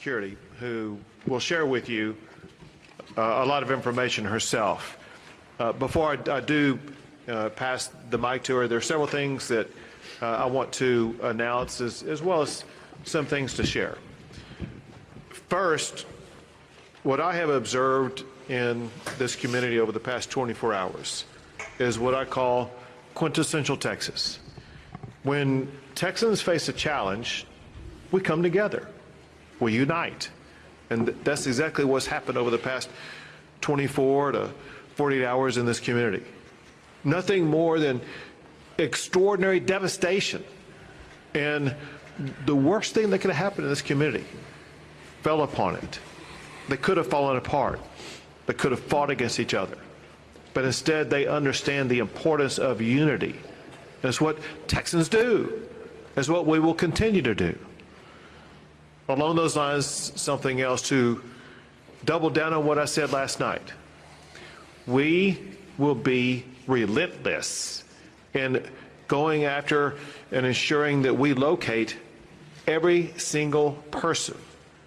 Security, who will share with you a lot of information herself. Before I do pass the mic to her, there are several things that I want to announce as well as some things to share. First, what I have observed in this community over the past 24 hours is what I call quintessential Texas. When Texans face a challenge, we come together. We unite. And that's exactly what's happened over the past 24 to 48 hours in this community. Nothing more than extraordinary devastation. And the worst thing that could have happened in this community fell upon it. They could have fallen apart. They could have fought against each other. But instead, they understand the importance of unity. That's what Texans do. That's what we will continue to do. Along those lines, something else to double down on what I said last night. We will be relentless in going after and ensuring that we locate every single person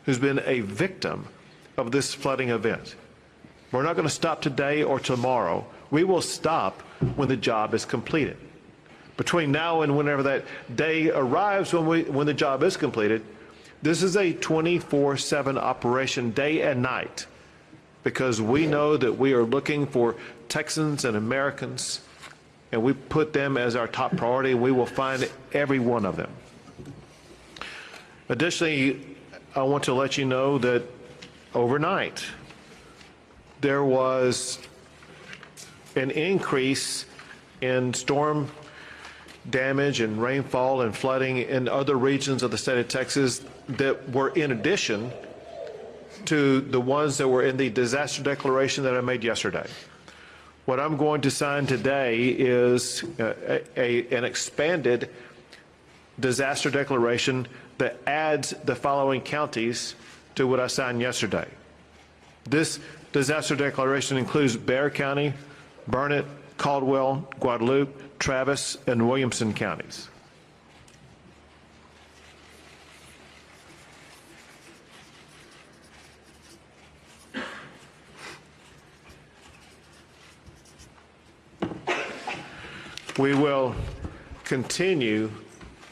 who's been a victim of this flooding event. We're not going to stop today or tomorrow. We will stop when the job is completed. Between now and whenever that day arrives when the job is completed, this is a 24/7 operation, day and night, because we know that we are looking for Texans and Americans, and we put them as our top priority, and we will find every one of them. Additionally, I want to let you know that overnight, there was an increase in storm damage and rainfall and flooding in other regions of the state of Texas that were in addition to the ones that were in the disaster declaration that I made yesterday. What I'm going to sign today is an expanded disaster declaration that adds the following counties to what I signed yesterday. This disaster declaration includes Bexar County, Burnett, Caldwell, Guadalupe, Travis, and Williamson counties. We will continue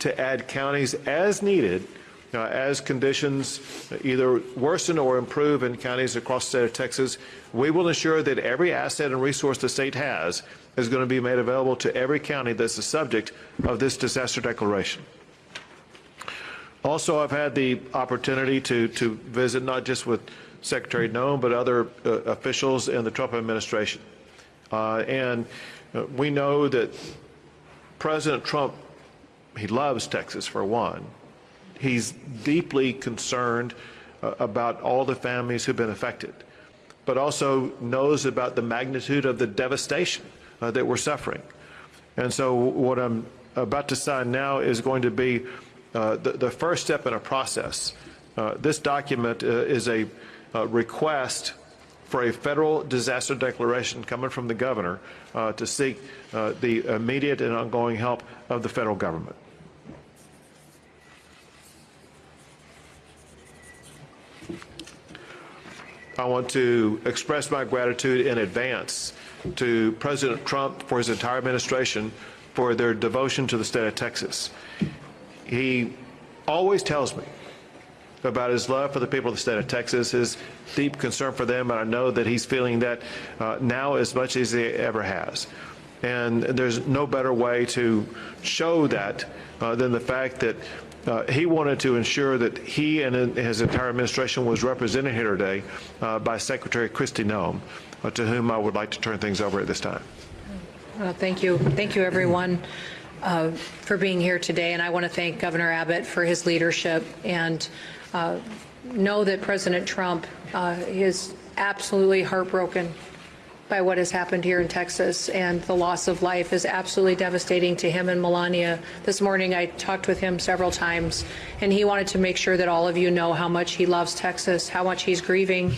to add counties as needed as conditions either worsen or improve in counties across the state of Texas. We will ensure that every asset and resource the state has is going to be made available to every county that's the subject of this disaster declaration. Also, I've had the opportunity to visit not just with Secretary Noem, but other officials in the Trump administration. We know that President Trump, he loves Texas for one. He's deeply concerned about all the families who've been affected, but also knows about the magnitude of the devastation that we're suffering. And so what I'm about to sign now is going to be the first step in a process. This document is a request for a federal disaster declaration coming from the governor to seek the immediate and ongoing help of the federal government. I want to express my gratitude in advance to President Trump for his entire administration for their devotion to the state of Texas. He always tells me about his love for the people of the state of Texas, his deep concern for them, and I know that he's feeling that now as much as he ever has. And there's no better way to show that than the fact that he wanted to ensure that he and his entire administration was represented here today by Secretary Kristi Noem, to whom I would like to turn things over at this time. Well, thank you. Thank you, everyone, for being here today. And I want to thank Governor Abbott for his leadership, and know that President Trump is absolutely heartbroken by what has happened here in Texas, and the loss of life is absolutely devastating to him and Melania. This morning I talked with him several times, and he wanted to make sure that all of you know how much he loves Texas, how much he's grieving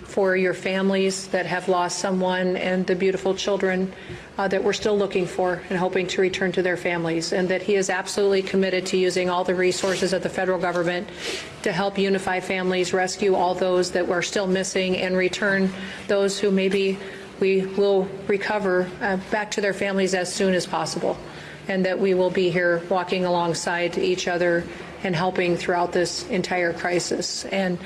for your families that have lost someone and the beautiful children that we're still looking for and hoping to return to their families, and that he is absolutely committed to using all the resources of the federal government to help unify families, rescue all those that were still missing, and return those who maybe we will recover back to their families as soon as possible, and that we will be here walking alongside each other and helping throughout this entire crisis. And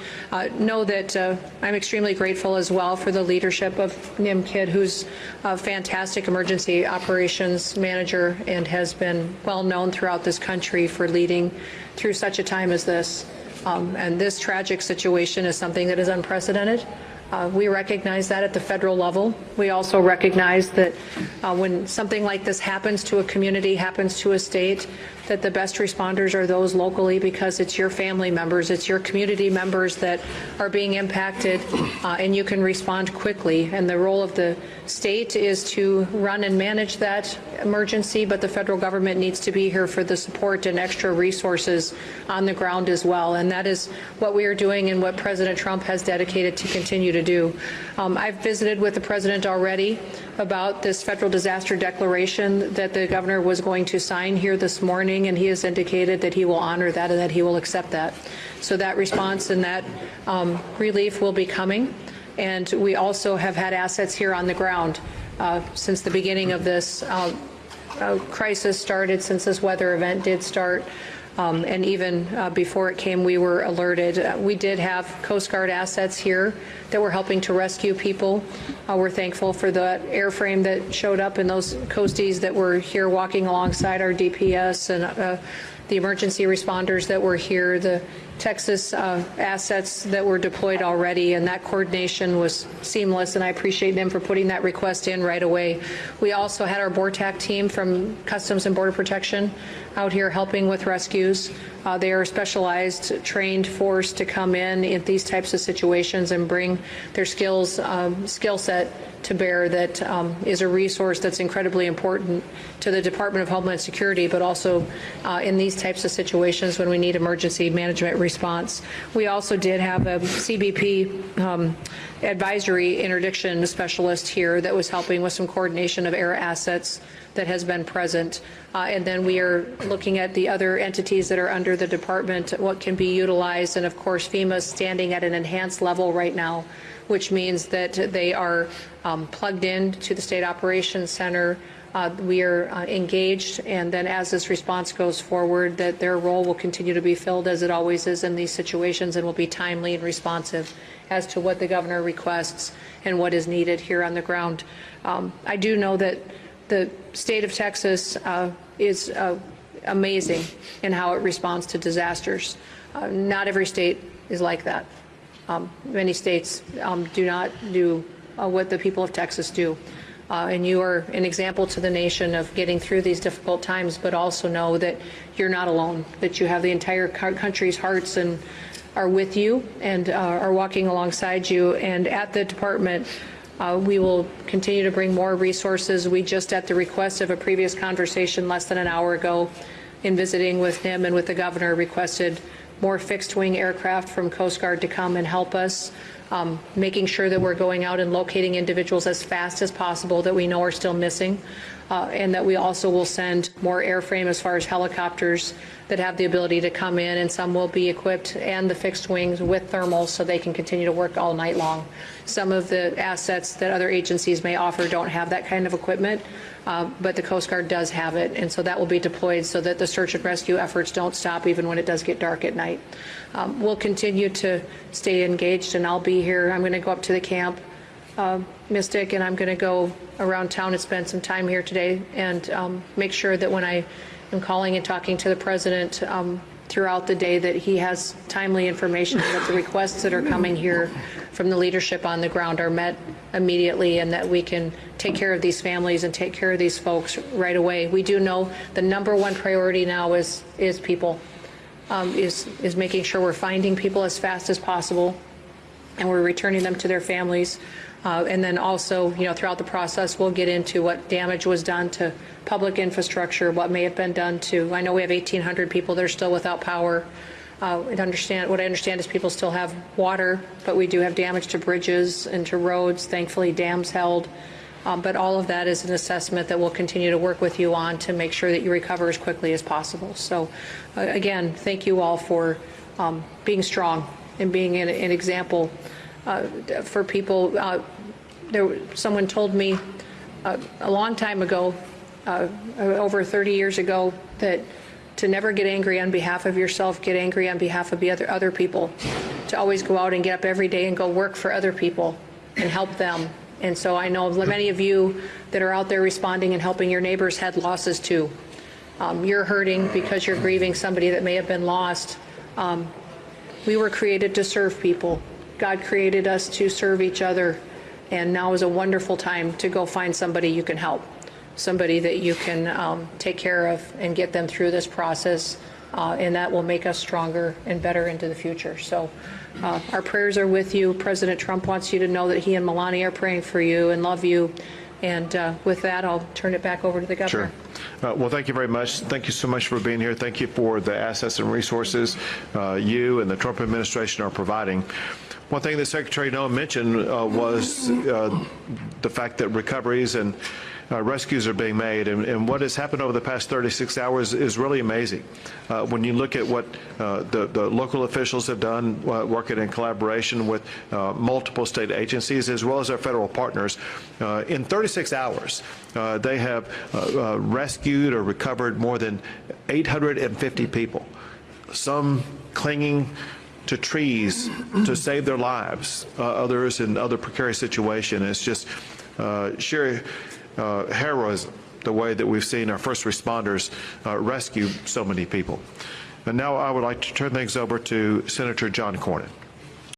know that I'm extremely grateful as well for the leadership of Noem, who's a fantastic emergency operations manager and has been well known throughout this country for leading through such a time as this. And this tragic situation is something that is unprecedented. We recognize that at the federal level. We also recognize that when something like this happens to a community, happens to a state, that the best responders are those locally, because it's your family members, it's your community members that are being impacted, and you can respond quickly. And the role of the state is to run and manage that emergency, but the federal government needs to be here for the support and extra resources on the ground as well. And that is what we are doing and what President Trump has dedicated to continue to do. I've visited with the president already about this federal disaster declaration that the governor was going to sign here this morning, and he has indicated that he will honor that and that he will accept that. So that response and that relief will be coming. And we also have had assets here on the ground since the beginning of this crisis started, since this weather event did start. And even before it came, we were alerted. We did have Coast Guard assets here that were helping to rescue people. We're thankful for the airframe that showed up and those coasties that were here walking alongside our DPS, and the emergency responders that were here, the Texas assets that were deployed already, and that coordination was seamless, and I appreciate them for putting that request in right away. We also had our BORTAC team from Customs and Border Protection out here helping with rescues. They are a specialized, trained force to come in these types of situations and bring their skill set to bear. That is a resource that's incredibly important to the Department of Homeland Security, but also in these types of situations when we need emergency management response. We also did have a CBP advisory interdiction specialist here that was helping with some coordination of air assets that has been present. And then we are looking at the other entities that are under the department, what can be utilized. And of course, FEMA is standing at an enhanced level right now, which means that they are plugged in to the State Operations Center. We are engaged, and then as this response goes forward, that their role will continue to be filled as it always is in these situations, and will be timely and responsive as to what the governor requests and what is needed here on the ground. I do know that the state of Texas is amazing in how it responds to disasters. Not every state is like that. Many states do not do what the people of Texas do. And you are an example to the nation of getting through these difficult times, but also know that you're not alone, that you have the entire country's hearts and are with you and are walking alongside you. And at the department, we will continue to bring more resources. We just, at the request of a previous conversation less than an hour ago, in visiting with him and with the governor, requested more fixed-wing aircraft from Coast Guard to come and help us, making sure that we're going out and locating individuals as fast as possible that we know are still missing, and that we also will send more airframe as far as helicopters that have the ability to come in, and some will be equipped, and the fixed wings with thermals so they can continue to work all night long. Some of the assets that other agencies may offer don't have that kind of equipment, but the Coast Guard does have it, and so that will be deployed so that the search and rescue efforts don't stop even when it does get dark at night. We'll continue to stay engaged, and I'll be here. I'm going to go up to the camp, Mystic, and I'm going to go around town and spend some time here today and make sure that when I am calling and talking to the president throughout the day, that he has timely information, that the requests that are coming here from the leadership on the ground are met immediately, and that we can take care of these families and take care of these folks right away. We do know the number one priority now is people, is making sure we're finding people as fast as possible and we're returning them to their families. And then also, throughout the process, we'll get into what damage was done to public infrastructure, what may have been done to, I know we have 1,800 people that are still without power. What I understand is people still have water, but we do have damage to bridges and to roads. Thankfully, dams held. But all of that is an assessment that we'll continue to work with you on to make sure that you recover as quickly as possible. So, again, thank you all for being strong and being an example for people. Someone told me a long time ago, over 30 years ago, that to never get angry on behalf of yourself, get angry on behalf of the other people, to always go out and get up every day and go work for other people and help them. And so I know many of you that are out there responding and helping your neighbors had losses too. You're hurting because you're grieving somebody that may have been lost. We were created to serve people. God created us to serve each other. And now is a wonderful time to go find somebody you can help, somebody that you can take care of and get them through this process. And that will make us stronger and better into the future. So our prayers are with you. President Trump wants you to know that he and Melania are praying for you and love you. And with that, I'll turn it back over to the governor. Sure. Well, thank you very much. Thank you so much for being here. Thank you for the assets and resources you and the Trump administration are providing. One thing that Secretary Noem mentioned was the fact that recoveries and rescues are being made, and what has happened over the past 36 hours is really amazing. When you look at what the local officials have done, working in collaboration with multiple state agencies as well as our federal partners, in 36 hours, they have rescued or recovered more than 850 people, some clinging to trees to save their lives, others in other precarious situations. It's just sheer heroism, the way that we've seen our first responders rescue so many people. And now I would like to turn things over to Senator John Cornyn.